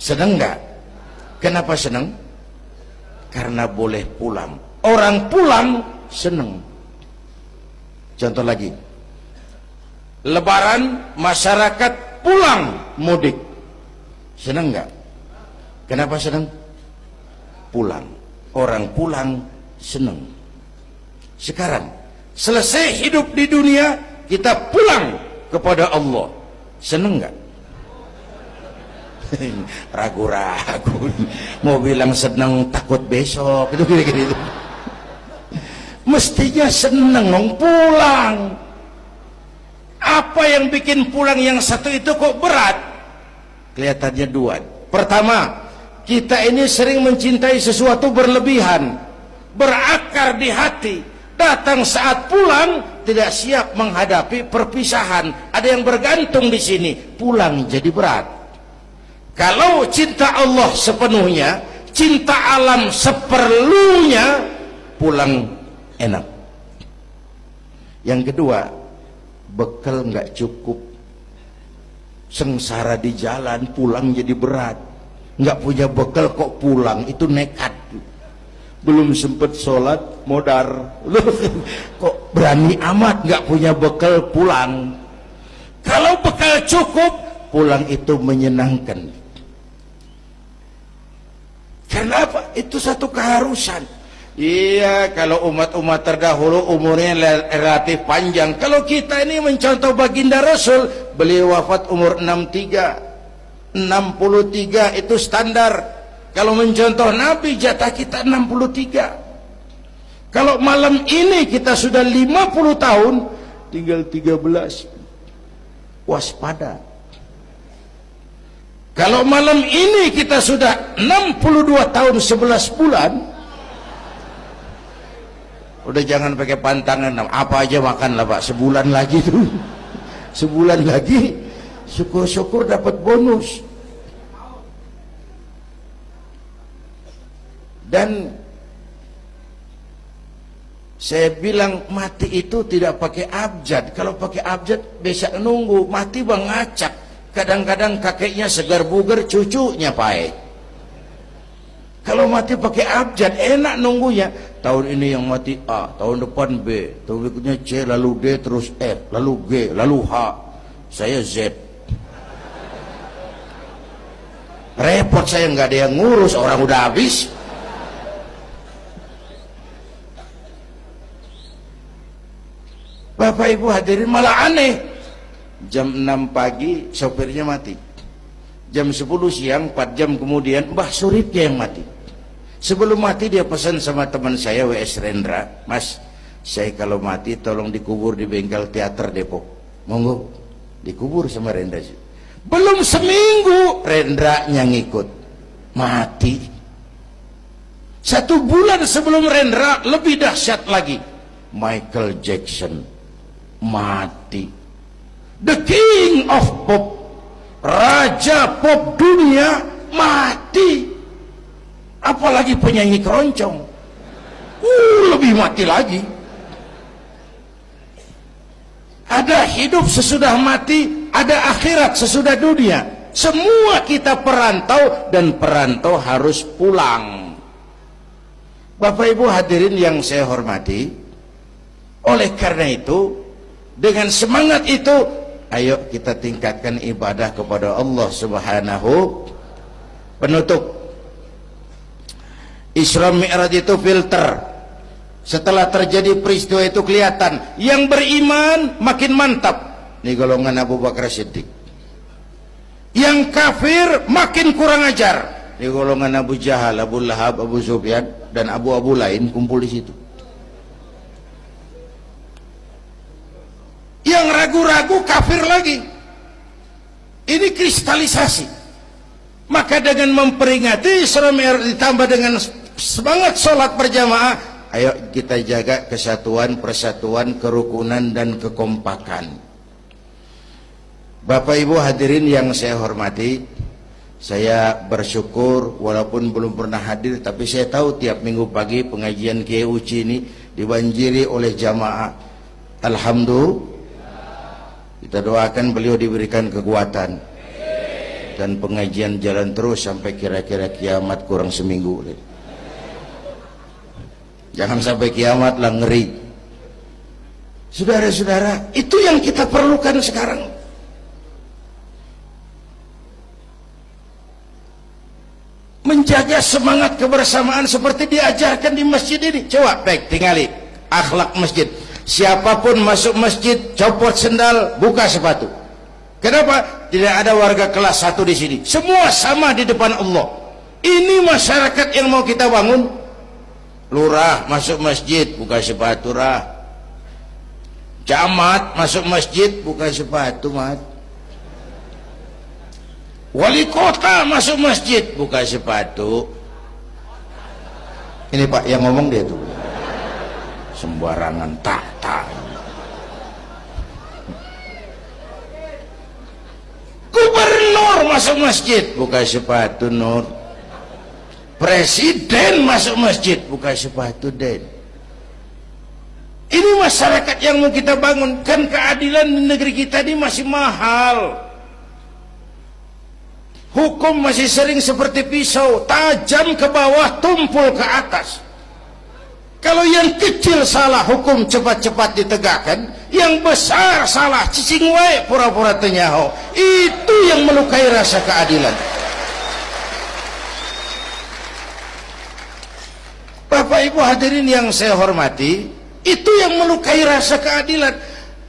Seneng nggak? Kenapa seneng? Karena boleh pulang. Orang pulang seneng. Contoh lagi, Lebaran masyarakat pulang mudik, seneng nggak? Kenapa seneng? Pulang. Orang pulang seneng. Sekarang selesai hidup di dunia, kita pulang kepada Allah, seneng nggak? Ragu-ragu, mau bilang seneng takut besok gitu. Mestinya seneng dong pulang. Apa yang bikin pulang yang satu itu kok berat? Kelihatannya dua. Pertama, kita ini sering mencintai sesuatu berlebihan, berakar di hati. Datang saat pulang tidak siap menghadapi perpisahan. Ada yang bergantung di sini, pulang jadi berat. Kalau cinta Allah sepenuhnya, cinta alam seperlunya, pulang enak. Yang kedua, bekal nggak cukup, sengsara di jalan, pulang jadi berat. Nggak punya bekal kok pulang, itu nekat. Belum sempet sholat modar, kok berani amat nggak punya bekal pulang. Kalau bekal cukup, pulang itu menyenangkan. Kenapa? Itu satu keharusan. Iya, kalau umat-umat terdahulu umurnya relatif panjang. Kalau kita ini mencontoh baginda Rasul, beliau wafat umur 63 itu standar. Kalau mencontoh Nabi, jatah kita 63. Kalau malam ini kita sudah 50 tahun, tinggal 13. Waspada. Kalau malam ini kita sudah 62 tahun 11 bulan, udah jangan pakai pantangan, apa aja makanlah Pak, sebulan lagi tuh. Sebulan lagi, syukur-syukur dapat bonus. Dan saya bilang mati itu tidak pakai abjad. Kalau pakai abjad bisa nunggu, mati bang ngacak. Kadang-kadang kakeknya segar bugar, cucunya pahit. Kalau mati pakai abjad enak nunggunya. Tahun ini yang mati A, tahun depan B, tahun berikutnya C, lalu D, terus F, lalu G, lalu H. Saya Z. Repot saya, nggak ada yang ngurus, orang udah habis. Bapak Ibu hadirin, malah aneh. Jam 6 pagi sopirnya mati. Jam 10 siang, 4 jam kemudian Mbah Suripnya yang mati. Sebelum mati dia pesan sama teman saya W.S. Rendra, Mas, saya kalau mati tolong dikubur di bengkel teater Depok. Monggo, dikubur sama Rendra. Belum seminggu Rendra yang ngikut, mati. 1 bulan sebelum Rendra, lebih dahsyat lagi, Michael Jackson mati. The King of Pop, raja pop dunia, mati. Apalagi penyanyi keroncong, lebih mati lagi. Ada hidup sesudah mati, ada akhirat sesudah dunia. Semua kita perantau, dan perantau harus pulang. Bapak Ibu hadirin yang saya hormati, oleh karena itu, dengan semangat itu, ayo kita tingkatkan ibadah kepada Allah Subhanahu. Penutup, Isra Mi'raj itu filter. Setelah terjadi peristiwa itu kelihatan, yang beriman makin mantap, ini golongan Abu Bakar Siddiq. Yang kafir makin kurang ajar, ini golongan Abu Jahal, Abu Lahab, Abu Sufyan, dan abu-abu lain kumpul di situ. Yang ragu-ragu kafir lagi. Ini kristalisasi. Maka dengan memperingati Isra Mi'raj ditambah dengan semangat sholat berjamaah, ayo kita jaga kesatuan, persatuan, kerukunan, dan kekompakan. Bapak Ibu hadirin yang saya hormati, saya bersyukur walaupun belum pernah hadir, tapi saya tahu tiap minggu pagi pengajian Kiai Uci ini dibanjiri oleh jamaah. Alhamdulillah, kita doakan beliau diberikan kekuatan. dan pengajian jalan terus sampai kira-kira kiamat kurang seminggu. Jangan sampai kiamat lah, ngeri. Saudara-saudara, itu yang kita perlukan sekarang. Menjaga semangat kebersamaan seperti diajarkan di masjid ini. Coba baik tinggali akhlak masjid. Siapapun masuk masjid, copot sendal, buka sepatu. Kenapa? Tidak ada warga kelas 1 di sini. Semua sama di depan Allah. Ini masyarakat yang mau kita bangun. Lurah masuk masjid, buka sepatu, rah. Camat masuk masjid, buka sepatu, mat. Wali kota masuk masjid, buka sepatu. Ini Pak yang ngomong dia tuh. Sembarangan tak. Gubernur masuk masjid, buka sepatu, Nur. Presiden masuk masjid, buka sepatu, Den. Ini masyarakat yang mau kita bangun. Kan keadilan di negeri kita ini masih mahal. Hukum masih sering seperti pisau, tajam ke bawah, tumpul ke atas. Kalau yang kecil salah, hukum cepat-cepat ditegakkan. Yang besar salah, cicing wae, pura-pura tenyaho. Itu yang melukai rasa keadilan. Bapak Ibu hadirin yang saya hormati, itu yang melukai rasa keadilan.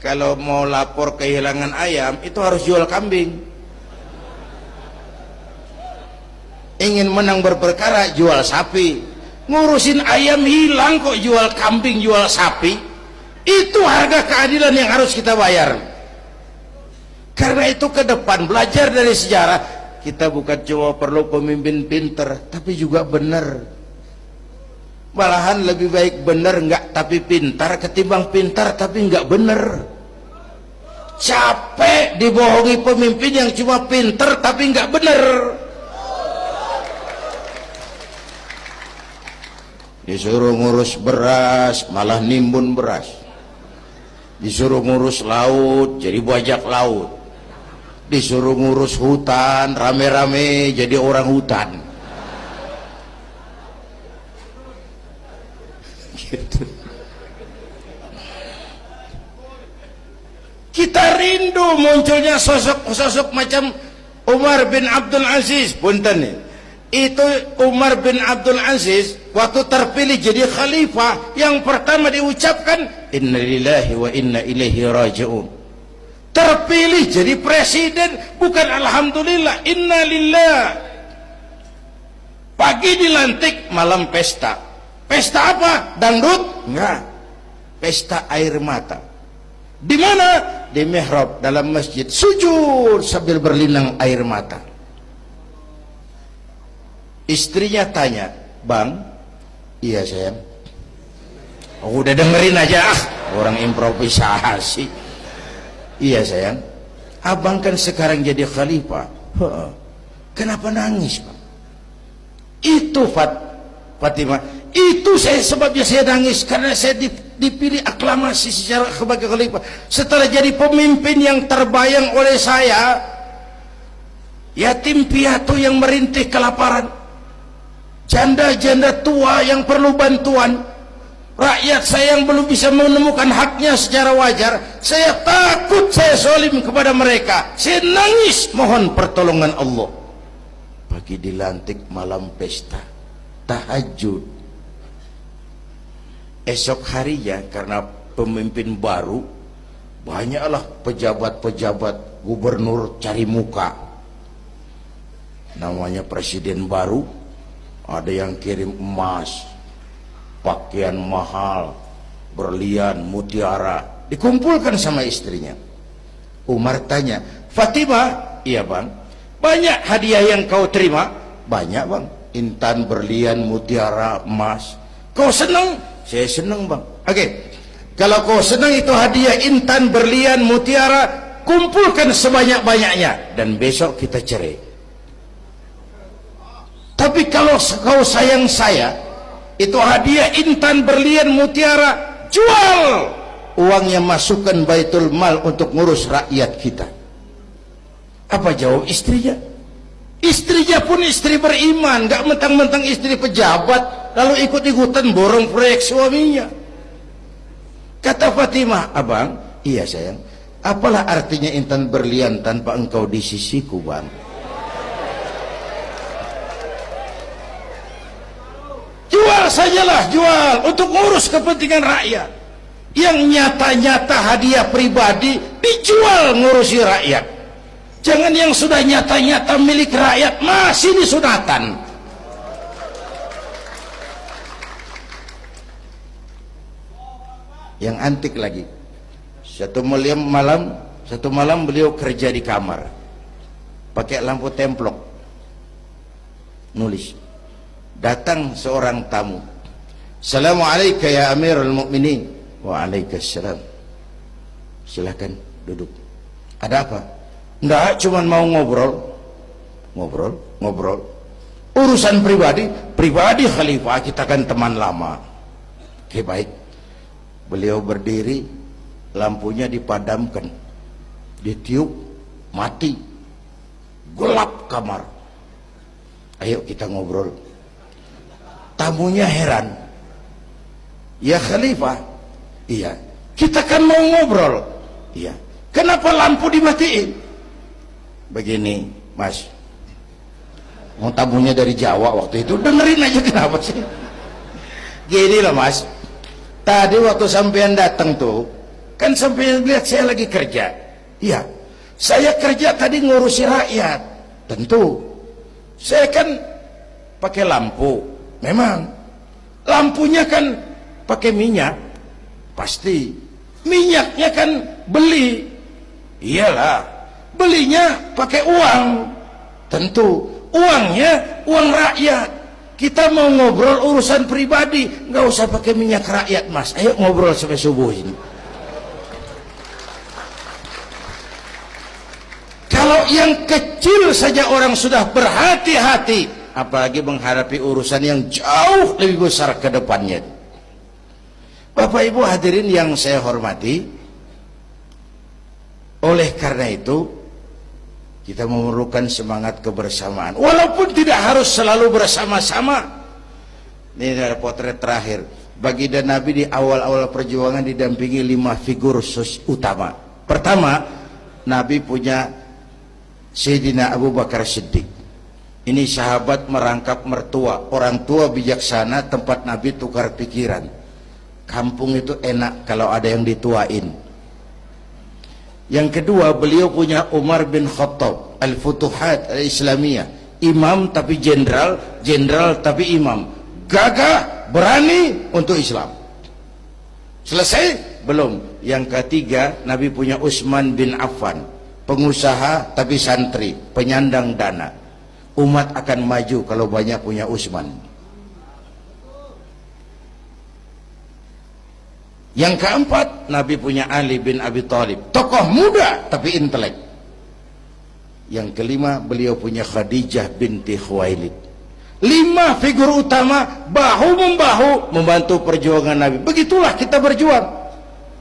Kalau mau lapor kehilangan ayam, itu harus jual kambing. Ingin menang berperkara, jual sapi. Ngurusin ayam hilang kok jual kambing, jual sapi. Itu harga keadilan yang harus kita bayar. Karena itu ke depan belajar dari sejarah, kita bukan cuma perlu pemimpin pinter, tapi juga benar. Malahan lebih baik benar enggak tapi pintar ketimbang pintar tapi enggak benar. Capek dibohongi pemimpin yang cuma pintar tapi enggak benar. Disuruh ngurus beras malah nimbun beras, disuruh ngurus laut jadi bajak laut, disuruh ngurus hutan rame-rame jadi orang hutan. Gitu. Kita rindu munculnya sosok-sosok macam Umar bin Abdul Aziz. Punten nih, itu Umar bin Abdul Aziz waktu terpilih jadi khalifah, yang pertama diucapkan innalillahi wa inna ilaihi raji'un. Terpilih jadi presiden bukan alhamdulillah, innalillah. Pagi dilantik, malam pesta. Pesta apa? Dangdut? Enggak. Pesta air mata. Di mana? Di mihrab dalam masjid, sujud sambil berlinang air mata. Istrinya tanya, "Bang?" "Iya sayang." "Oh, udah dengerin aja, orang improvisasi." "Iya sayang, abang kan sekarang jadi khalifah." "Kenapa nangis, Bang?" "Itu Fatimah, itu sebabnya saya nangis karena saya dipilih aklamasi secara sebagai khalifah. Setelah jadi pemimpin yang terbayang oleh saya, yatim piatu yang merintih kelaparan, janda-janda tua yang perlu bantuan, rakyat saya yang belum bisa menemukan haknya secara wajar, saya takut saya zalim kepada mereka. Saya nangis mohon pertolongan Allah." Pagi dilantik, malam pesta, tahajud. Esok harinya karena pemimpin baru, banyaklah pejabat-pejabat gubernur cari muka. Namanya presiden baru, ada yang kirim emas, pakaian mahal, berlian, mutiara, dikumpulkan sama istrinya. Umar tanya, "Fatimah?" "Iya Bang." "Banyak hadiah yang kau terima?" "Banyak Bang, intan, berlian, mutiara, emas." "Kau senang?" "Saya senang Bang." "Oke, kalau kau senang itu hadiah intan, berlian, mutiara, kumpulkan sebanyak-banyaknya dan besok kita cerai. Tapi kalau kau sayang saya, itu hadiah intan, berlian, mutiara, jual, uangnya masukkan Baitul Mal untuk ngurus rakyat kita." Apa jawab istrinya? Istrinya pun istri beriman, gak mentang-mentang istri pejabat lalu ikut-ikutan borong proyek suaminya. Kata Fatimah, abang, iya sayang, apalah artinya intan berlian tanpa engkau di sisiku, bang? Jual sajalah, jual untuk ngurus kepentingan rakyat. Yang nyata-nyata hadiah pribadi dijual ngurusi rakyat. Jangan yang sudah nyata-nyata milik rakyat masih disunatan. Yang antik lagi, satu malam beliau kerja di kamar pakai lampu templok, nulis. Datang seorang tamu, Assalamualaikum ya Amirul Mukminin. Waalaikumsalam. Silakan duduk. Ada apa? Enggak, cuman mau ngobrol. Urusan pribadi khalifah, kita kan teman lama. Oke, baik. Beliau berdiri, lampunya dipadamkan, ditiup, mati, gelap kamar. Ayo kita ngobrol. Tamunya heran, ya khalifah, iya, kita kan mau ngobrol, iya, kenapa lampu dimatiin? Begini mas, mau tamunya dari Jawa waktu itu, dengerin aja kenapa sih. Gini lah mas, tadi waktu sampean datang tuh, kan sampean lihat saya lagi kerja. Iya, saya kerja tadi ngurusi rakyat. Tentu, saya kan pakai lampu. Memang, lampunya kan pakai minyak. Pasti, minyaknya kan beli. Iyalah, belinya pakai uang. Tentu, uangnya uang rakyat. Kita mau ngobrol urusan pribadi, nggak usah pakai minyak rakyat mas. Ayo ngobrol sampai subuh ini. Kalau yang kecil saja orang sudah berhati-hati, apalagi menghadapi urusan yang jauh lebih besar ke depannya. Bapak Ibu hadirin yang saya hormati, oleh karena itu kita memerlukan semangat kebersamaan, walaupun tidak harus selalu bersama-sama. Ini adalah potret terakhir. Baginda Nabi di awal-awal perjuangan didampingi 5 figur utama. Pertama, Nabi punya Sayyidina Abu Bakar Siddiq. Ini sahabat merangkap mertua, orang tua bijaksana, tempat Nabi tukar pikiran. Kampung itu enak kalau ada yang dituain. Yang kedua, beliau punya Umar bin Khattab, Al-Futuhat Al-Islamiyah, imam tapi jenderal, jenderal tapi imam, gagah, berani untuk Islam. Selesai? Belum. Yang ketiga, Nabi punya Utsman bin Affan, pengusaha tapi santri, penyandang dana. Umat akan maju kalau banyak punya Utsman. Yang keempat, Nabi punya Ali bin Abi Thalib, tokoh muda tapi intelek. Yang kelima, beliau punya Khadijah binti Khuwailid. 5 figur utama bahu-membahu membantu perjuangan Nabi. Begitulah kita berjuang.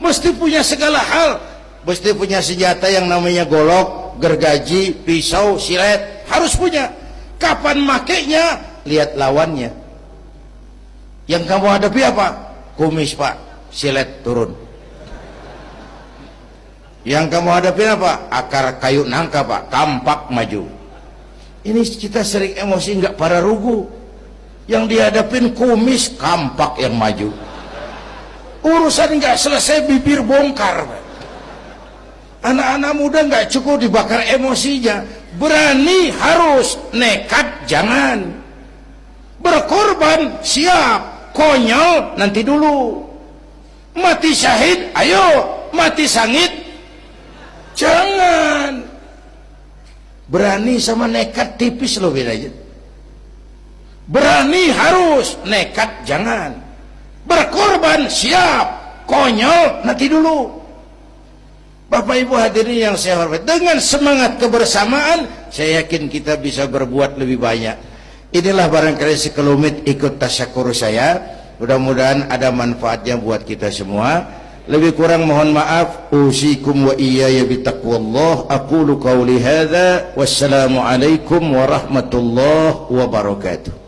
Mesti punya segala hal. Mesti punya senjata yang namanya golok, gergaji, pisau, silet. Harus punya. Kapan makainya? Lihat lawannya. Yang kamu hadapi apa? Kumis pak, silet turun. Yang kamu hadapi apa? Akar kayu nangka pak, kampak maju. Ini kita sering emosi nggak pada rugu. Yang dihadapin kumis, kampak yang maju. Urusan nggak selesai bibir bongkar pak. Anak-anak muda nggak cukup dibakar emosinya. Berani harus, nekat jangan. Berkorban siap, konyol nanti dulu. Mati syahid, ayo. Mati sangit, jangan. Berani sama nekat tipis loh bedanya. Berani harus, nekat jangan. Berkorban siap, konyol nanti dulu. Bapak Ibu hadirin yang saya hormati, dengan semangat kebersamaan saya yakin kita bisa berbuat lebih banyak. Inilah barangkali sekelumit ikut tasyakur saya. Mudah-mudahan ada manfaatnya buat kita semua. Lebih kurang mohon maaf. Usikum wa iyaya bitaqwallah. Aqulu qawli hadza. Wassalamu alaikum warahmatullahi wabarakatuh.